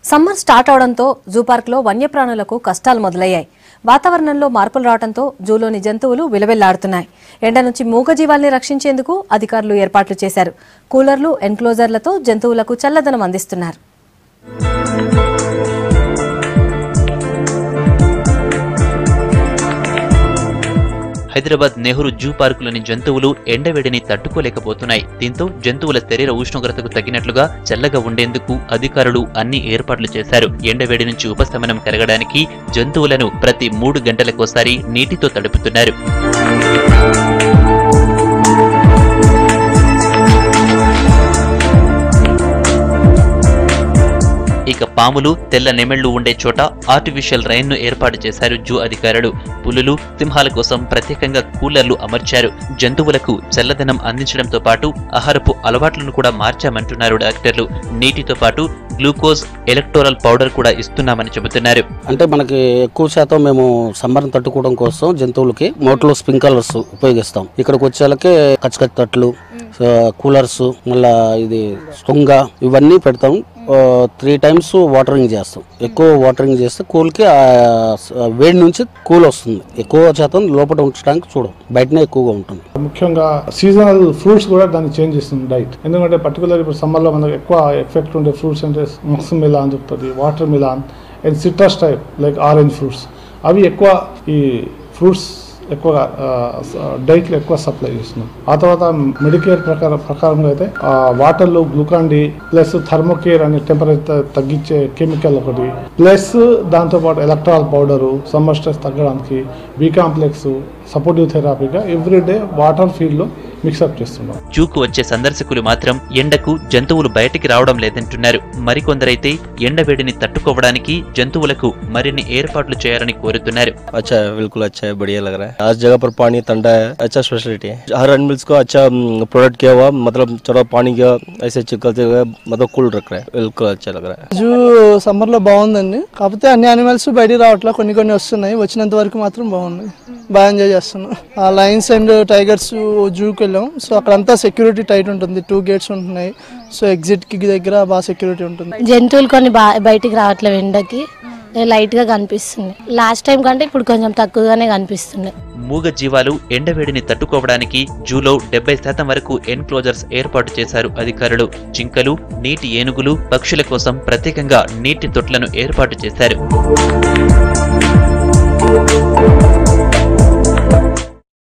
Summer start అవడంతో zoo పార్కులో వన్యప్రాణులకు కష్టాలు మొదలయ్యాయి. వాతావరణంలో మార్పులు రావడంతో జూలోని జంతువులు విలవిల్లాడుతున్నాయి. ఎండ నుంచి మూగజీవాల్ని రక్షించేందుకు అధికారులు ఏర్పాట్లు చేశారు. కూలర్లు, ఎన్క్లోజర్లతో జంతువులకు చల్లదనం అందిస్తున్నారు. హైదరాబాద్ నెహ్రూ జూ పార్కులోని జంతువులు ఎండవేడిని తట్టుకోలేకపోతున్నాయి. దీంతో జంతువుల శరీర ఉష్ణోగ్రతకు తగినట్లుగా చల్లగా ఉండేందుకు అధికారులు అన్ని ఏర్పాట్లు చేశారు. ఎండవేడి నుంచి ఉపశమనం కలగడానికి జంతువులను ప్రతి 3 గంటలకోసారి నీటితో తడుపుతున్నారు. ఇక పాములు, తెల్ల నెమళ్లు ఉండే చోట ఆర్టిఫిషియల్ రైన్ ను ఏర్పాటు చేశారు జూ అధికారులు. పులులు, సింహాల కోసం ప్రత్యేకంగా కూలర్లు అమర్చారు. జంతువులకు చల్లదనం అందించడంతో పాటు ఆహారపు అలవాట్లను కూడా మార్చామంటున్నారు డాక్టర్లు. నీటితో పాటు గ్లూకోజ్, ఎలక్టోరల్ పౌడర్ కూడా ఇస్తున్నామని చెబుతున్నారు. అంటే మనకి ఎక్కువ శాతం మేము సమ్మర్ని తట్టుకోవడం కోసం జంతువులకి మోటార్లు, స్ప్రింక్లర్స్ ఉపయోగిస్తాం. ఇక్కడికి వచ్చేళ్ళకే కచ్చకచ్చి తట్లు, కూలర్స్, మళ్ళా ఇది స్టొంగ ఇవన్నీ పెడతాం. 3 times వాటరింగ్ చేస్తాం. ఎక్కువ వాటరింగ్ చేస్తే కూల్కి వేడి నుంచి కూల్ వస్తుంది. ఎక్కువ శాతం లోపల ఉంచడానికి చూడం, బయటనే ఎక్కువగా ఉంటుంది. ముఖ్యంగా సీజనల్ ఫ్రూట్స్ కూడా దాన్ని చేంజ్ చేస్తుంది డైట్. ఎందుకంటే పర్టికులర్ ఇప్పుడు సమ్మర్లో మనకు ఎక్కువ ఎఫెక్ట్ ఉండే ఫ్రూట్స్ అంటే మక్స్ మిలాన్ దొరుకుతుంది, watermelon and citrus type like orange fruits. అవి ఎక్కువ ఈ ఫ్రూట్స్ ఎక్కువగా డైట్లో ఎక్కువ సప్లై చేస్తున్నాం. ఆ తర్వాత మెడికేర్ ప్రకారంగా అయితే వాటర్లో గ్లూకాన్ డి ప్లస్ థర్మోకేర్ అనే టెంపరేచర్ తగ్గించే కెమికల్ ఒకటి, ప్లస్ దాంతోపాటు ఎలక్ట్రాల్ పౌడరు సమ్మర్ స్ట్రెస్ తగ్గడానికి, బి కాంప్లెక్స్, సపోర్టివ్ థెరపీగా ఎవ్రీడే వాటర్ ఫీల్డ్ లో మిక్సప్ చేస్తున్నాం. జూకు వచ్చే సందర్శకులు మాత్రం ఎండకు జంతువులు బయటికి రావడం లేదంటున్నారు. మరికొందరైతే ఎండవేడిని తట్టుకోవడానికి జంతువులకు మరిన్ని ఏర్పాట్లు చేయాలని కోరుతున్నారు. अच्छा है, बिल्कुल अच्छा है, बढ़िया लग रहा है. हर जगह पर पानी ठंडा है, अच्छा स्पेशलिटी है. हर एनिमल्स को अच्छा प्रोडक्ट किया हुआ, मतलब चलो पानी का ऐसे चिकलते मतलब కూల్ रख रहा है, बिल्कुल अच्छा लग रहा है. జూ సమ్మర్ లో బాగుందండి. కాకపోతే అన్ని యానిమల్స్ బయటికి రావట్లా, కొన్ని వస్తున్నాయి. వచ్చినంత వరకు మాత్రం బాగున్నాయి, బాగా ఎంజాయ్ చేస్తున్నాం. ఆ లయన్స్ అండ్ టైగర్స్ జూకి వెళ్ళాం. సో అక్కడంతా సెక్యూరిటీ టైట్ ఉంటుంది, 2 gates ఉంటున్నాయి. సో ఎగ్జిట్ కి దగ్గర బాగా సెక్యూరిటీ ఉంటుంది. జంతువులు కొన్ని బయటికి రావట్లేదు, ఎండకి లైట్ గా కనిపిస్తుంది. లాస్ట్ టైం కంటే ఇప్పుడు కొంచెం తక్కువగానే కనిపిస్తుంది. మూగ జీవాలు ఎండవేడిని తట్టుకోవడానికి జూలో 70% వరకు ఎన్క్లోజర్స్ ఏర్పాటు చేశారు అధికారులు. జింకలు, నీటి ఏనుగులు, పక్షుల కోసం ప్రత్యేకంగా నీటి తొట్లను ఏర్పాటు చేశారు.